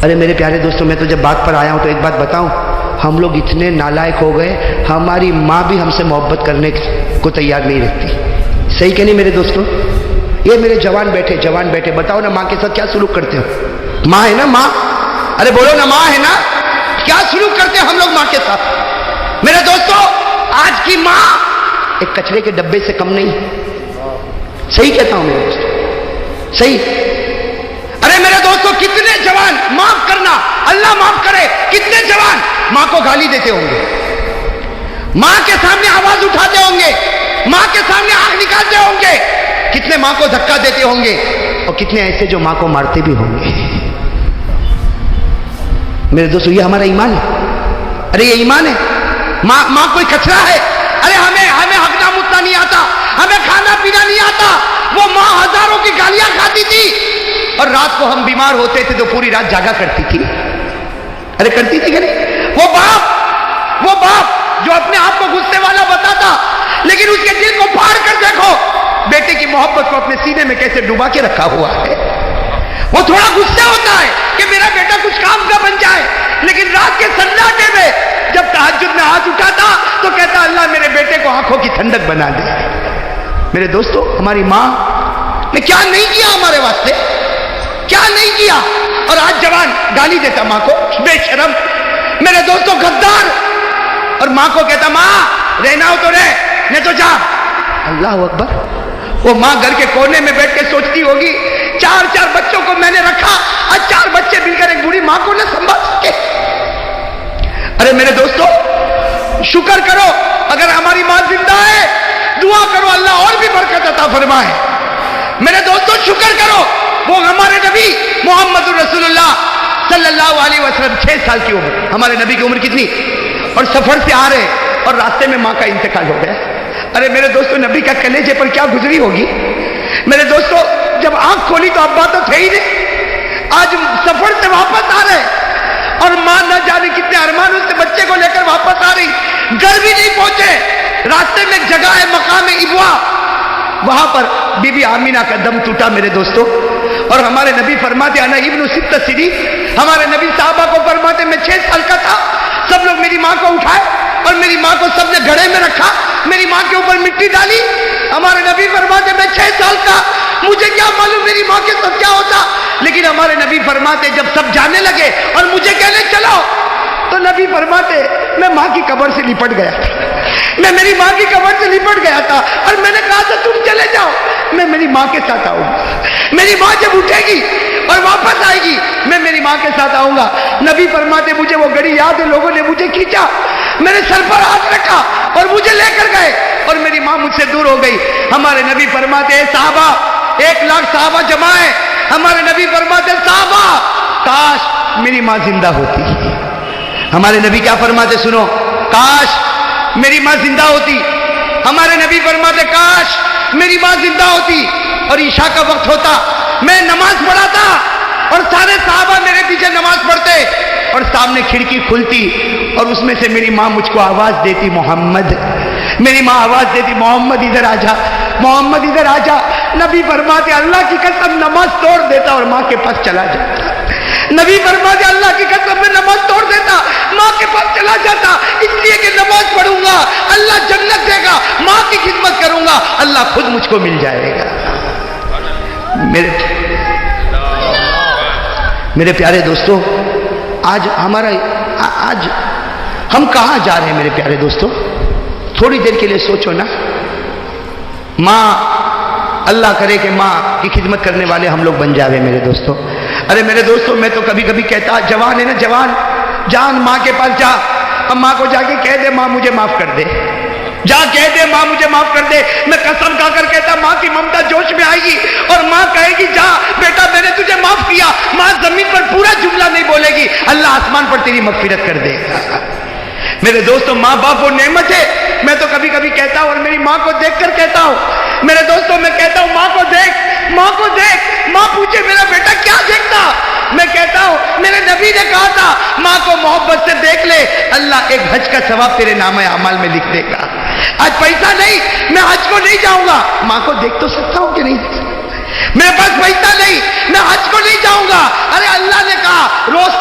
ارے میرے پیارے دوستوں، میں تو جب بات پر آیا ہوں تو ایک بات بتاؤں، ہم لوگ اتنے نالائق ہو گئے، ہماری ماں بھی ہم سے محبت کرنے کو تیار نہیں رہتی. صحیح کہ نہیں میرے دوستوں؟ یہ میرے جوان بیٹھے بتاؤ نا، ماں کے ساتھ کیا سلوک کرتے ہو؟ ماں ہے نا، ماں، ارے بولو نا، ماں ہے نا، کیا سلوک کرتے ہیں ہم لوگ ماں کے ساتھ؟ میرے دوستوں، آج کی ماں ایک کچرے کے ڈبے سے کم نہیں. صحیح کہتا ہوں میرے دوستوں، صحیح. ارے میرے دوستوں، کتنے جوان، معاف کرنا، اللہ معاف کرے، کتنے جوان ماں کو گالی دیتے ہوں گے، ماں کے سامنے آواز اٹھاتے ہوں گے، ماں کے سامنے آنکھ نکالتے ہوں گے، کتنے ماں کو دھکا دیتے ہوں گے، اور کتنے ایسے جو ماں کو مارتے بھی ہوں گے. میرے دوستو، یہ ہمارا ایمان ہے. ارے یہ ایمان ہے. ماں کوئی کچرا ہے؟ ارے ہمیں ہگنا متنا نہیں آتا، ہمیں کھانا پینا نہیں آتا. وہ ماں ہزاروں کی گالیاں کھاتی تھی، اور رات کو ہم بیمار ہوتے تھے تو پوری رات جاگا کرتی تھی. ارے کرتی تھی کہ نہیں؟ وہ باپ جو اپنے آپ کو غصے والا بتاتا، لیکن اس کے دل کو پھاڑ کر دیکھو، بیٹے کی محبت کو اپنے سینے میں کیسے ڈبا کے رکھا ہوا ہے. وہ تھوڑا غصہ ہوتا ہے کہ میرا بیٹا کچھ کام کا بن جائے، لیکن رات کے سناٹے میں جب تہجد میں ہاتھ اٹھاتا تو کہتا اللہ میرے بیٹے کو آنکھوں کی ٹھنڈک بنا دے. میرے دوستو، ہماری ماں نے کیا نہیں کیا ہمارے واسطے، کیا نہیں کیا. اور آج جوان گالی دیتا ماں کو، بے شرم. میرے دوستو، غدار. اور ماں کو کہتا ماں رہنا ہو تو رہ، نہیں تو جا. اللہ اکبر. وہ ماں گھر کے کونے میں بیٹھ کے سوچتی ہوگی، چار بچوں کو میں نے رکھا، آج 4 بچے مل کر ایک بوڑھی ماں کو نہ سنبھال سکے. ارے میرے دوستو، شکر کرو اگر ہماری ماں زندہ ہے، دعا کرو اللہ اور بھی برکت عطا فرمائے. میرے دوستو، شکر کرو. وہ ہمارے نبی محمد رسول اللہ صلی اللہ علیہ وسلم 6 سال کی عمر، ہمارے نبی کی عمر کتنی، اور سفر سے آ رہے اور راستے میں ماں کا انتقال ہو گیا. ارے میرے دوستو، نبی کا کلیجے پر کیا گزری ہوگی. میرے دوستو، جب آنکھ کھولی تو ابا تو تھے ہی نہیں. آج سفر سے واپس آ رہے اور ماں نہ جانے کتنے ارمانوں سے بچے کو لے کر واپس آ رہی. گھر بھی نہیں پہنچے، راستے میں ایک جگہ ہے مقام ابوا، وہاں پر بی بی آمینہ کا دم ٹوٹا میرے دوستو. اور ہمارے نبی فرماتے انا ابن 6 سنین، ہمارے نبی صحابہ کو فرماتے میں 6 سال کا تھا، سب لوگ میری ماں کو اٹھائے اور میری ماں کو سب نے گھڑے میں رکھا، میری ماں کے اوپر مٹی ڈالی. ہمارے نبی فرماتے میں 6 سال کا، مجھے کیا معلوم میری ماں کے ساتھ کیا ہوتا. لیکن ہمارے نبی فرماتے جب سب جانے لگے اور مجھے کہنے چلو، تو نبی فرماتے میں ماں کی قبر سے لپٹ گیا تھا، میں میری ماں کی قبر سے لپٹ گیا تھا، اور میں نے کہا تھا تم چلے جاؤ، میں میری ماں کے ساتھ آؤں گا. میری ماں جب اٹھے گی اور واپس آئے گی میں میری ماں کے ساتھ آؤں گا. نبی فرماتے مجھے وہ گھڑی یاد ہے، لوگوں نے مجھے کھینچا، میرے سر پر ہاتھ رکھا اور مجھے لے کر گئے اور میری ماں مجھ سے دور ہو گئی. ہمارے نبی فرماتے اے صحابہ، 1 لاکھ صحابہ جمع ہے. ہمارے نبی فرماتے صحابہ کاش میری ماں زندہ ہوتی. ہمارے نبی کیا فرماتے سنو، کاش میری ماں زندہ ہوتی. ہمارے نبی فرماتے کاش میری ماں زندہ ہوتی اور عشاء کا وقت ہوتا، میں نماز پڑھاتا اور سارے صحابہ میرے پیچھے نماز پڑھتے اور سامنے کھڑکی کھلتی اور اس میں سے میری ماں مجھ کو آواز دیتی محمد. میری ماں آواز دیتی محمد ادھر آ جا، محمد ادھر آ جا. نبی فرماتے اللہ کی قسم نماز توڑ دیتا اور ماں کے پاس چلا جاتا. نبی فرماتے اللہ کی قسم میں نماز توڑ دیتا، ماں کے پاس چلا جاتا، اس لیے کہ نماز پڑھوں گا اللہ جنت دے گا، ماں کی خدمت کروں گا اللہ خود مجھ کو مل جائے گا. میرے پیارے دوستو، آج ہم کہاں جا رہے ہیں میرے پیارے دوستو؟ تھوڑی دیر کے لیے سوچو نا. ماں، اللہ کرے کہ ماں کی خدمت کرنے والے ہم لوگ بن جاوے میرے دوستو. ارے میرے دوستو، میں تو کبھی کبھی کہتا، جوان ہے نا، جان ماں کے پاس جا، اب ماں کو جا کے کہہ دے ماں مجھے معاف کر دے، جا کہہ دے ماں مجھے معاف کر دے. میں قسم کھا کر کہتا ماں کی ممتا جوش میں آئے گی اور ماں کہے گی جا بیٹا میں نے تجھے معاف کیا. ماں زمین پر پورا جملہ نہیں بولے گی، اللہ آسمان پر تیری مغفرت کر دے گا. میرے دوستو، ماں باپ وہ نعمت ہے. میں تو کبھی کبھی کہتا ہوں اور میری ماں کو دیکھ کر کہتا ہوں، میرے دوستو میں کہتا ہوں ماں کو دیکھ، ماں کو دیکھ. ماں پوچھے میرا بیٹا کیا دیکھتا، میں کہتا ہوں میرے نبی نے کہا تھا ماں کو محبت سے دیکھ لے، اللہ ایک حج کا ثواب تیرے نامہ اعمال میں لکھ دے گا. آج پیسہ نہیں، میں حج کو نہیں جاؤں گا، ماں کو دیکھ تو سکتا ہوں کہ نہیں؟ میرے پاس پیسہ نہیں، میں حج کو نہیں جاؤں گا. ارے اللہ نے کہا روز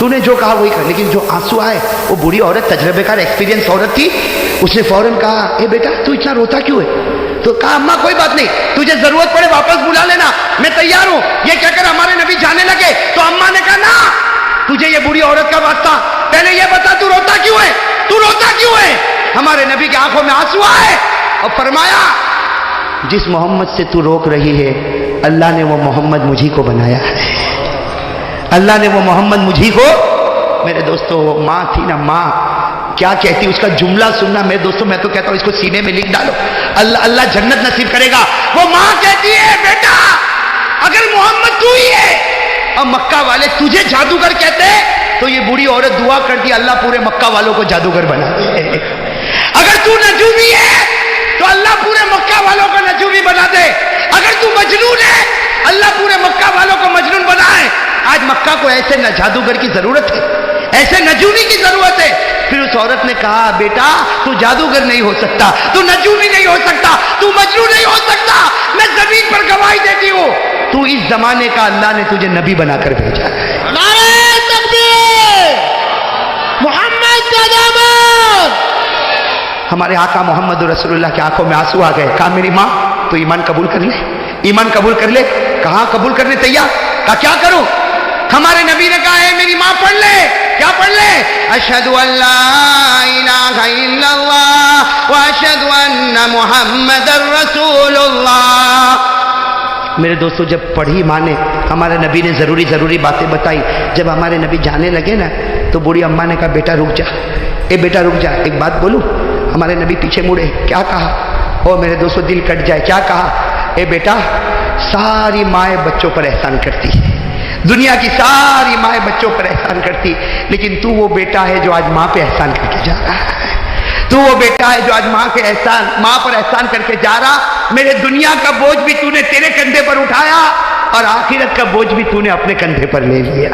تو نے جو کہا وہی کر. لیکن جو آنسو آئے وہ بوڑھی عورت تجربے کار ایکسپیرینس عورت تھی. اس نے فوراً کہا اے بیٹا تو اتنا روتا کیوں ہے؟ تو کہا اماں کوئی بات نہیں, تجھے ضرورت پڑے واپس بلا لینا, میں تیار ہوں. یہ کہہ کر ہمارے نبی جانے لگے تو اماں نے کہا نا, تجھے یہ بوڑھی عورت کا واسطہ, پہلے یہ بتا تو روتا کیوں ہے, تو روتا کیوں ہے؟ ہمارے نبی کی آنکھوں میں آنسو آئے اور فرمایا جس محمد سے تو روک رہی ہے اللہ نے وہ محمد مجھی کو بنایا ہے, اللہ نے وہ محمد مجھی کو. میرے دوستو وہ ماں تھی نا, ماں کیا کہتی, اس کا جملہ سننا میرے دوستو, میں تو کہتا ہوں اس کو سینے میں لکھ ڈالو, اللہ جنت نصیب کرے گا. وہ ماں کہتی ہے بیٹا اگر محمد تو ہی ہے اور مکہ والے تجھے جادوگر کہتے تو یہ بوڑھی عورت دعا کرتی اللہ پورے مکہ والوں کو جادوگر بنا دے. اگر تو نجومی ہے تو اللہ پورے مکہ والوں کو نجومی بنا دے. اگر تو مجنون ہے اللہ پورے مکہ والوں کو مجنون بنائے. آج مکہ کو ایسے نہ جادوگر کی ضرورت ہے, ایسے نجومی کی ضرورت ہے. پھر اس عورت نے کہا بیٹا تو جادوگر نہیں ہو سکتا, تو نجومی نہیں ہو سکتا, تو مجنون نہیں ہو سکتا. میں زمین پر گواہی دیتی ہوں تو اس زمانے کا اللہ نے تجھے نبی بنا کر بھیجا ہے. نعرہ تکبیر, محمد کا دامن. ہمارے آقا محمد رسول اللہ کی آنکھوں میں آنسو آ گئے. کہا میری ماں تو ایمان قبول کر لے, ایمان قبول کر لے. کہاں قبول کرنے تیار. کہا کیا کروں؟ ہمارے نبی نے کہا ہے میری ماں پڑھ لے. کیا پڑھ لے؟ اشہد ان لا الہ الا اللہ واشہد ان محمد رسول اللہ. میرے دوستو جب پڑھی ماں نے, ہمارے نبی نے ضروری باتیں بتائی. جب ہمارے نبی جانے لگے نا تو بوڑھی اماں نے کہا بیٹا رک جا, اے بیٹا رک جا, ایک بات بولوں. ہمارے نبی پیچھے مڑے, کیا کہا؟ او میرے دوستو دل کٹ جائے. کیا کہا؟ اے بیٹا ساری مائیں بچوں پر احسان کرتی, دنیا کی ساری مائیں بچوں پر احسان کرتی, لیکن تو وہ بیٹا ہے جو آج ماں پہ احسان کر کے جا رہا ہے. تو وہ بیٹا ہے جو آج ماں پر احسان کر کے جا رہا. میرے دنیا کا بوجھ بھی تو نے تیرے کندھے پر اٹھایا اور آخرت کا بوجھ بھی تو نے اپنے کندھے پر لے لیا.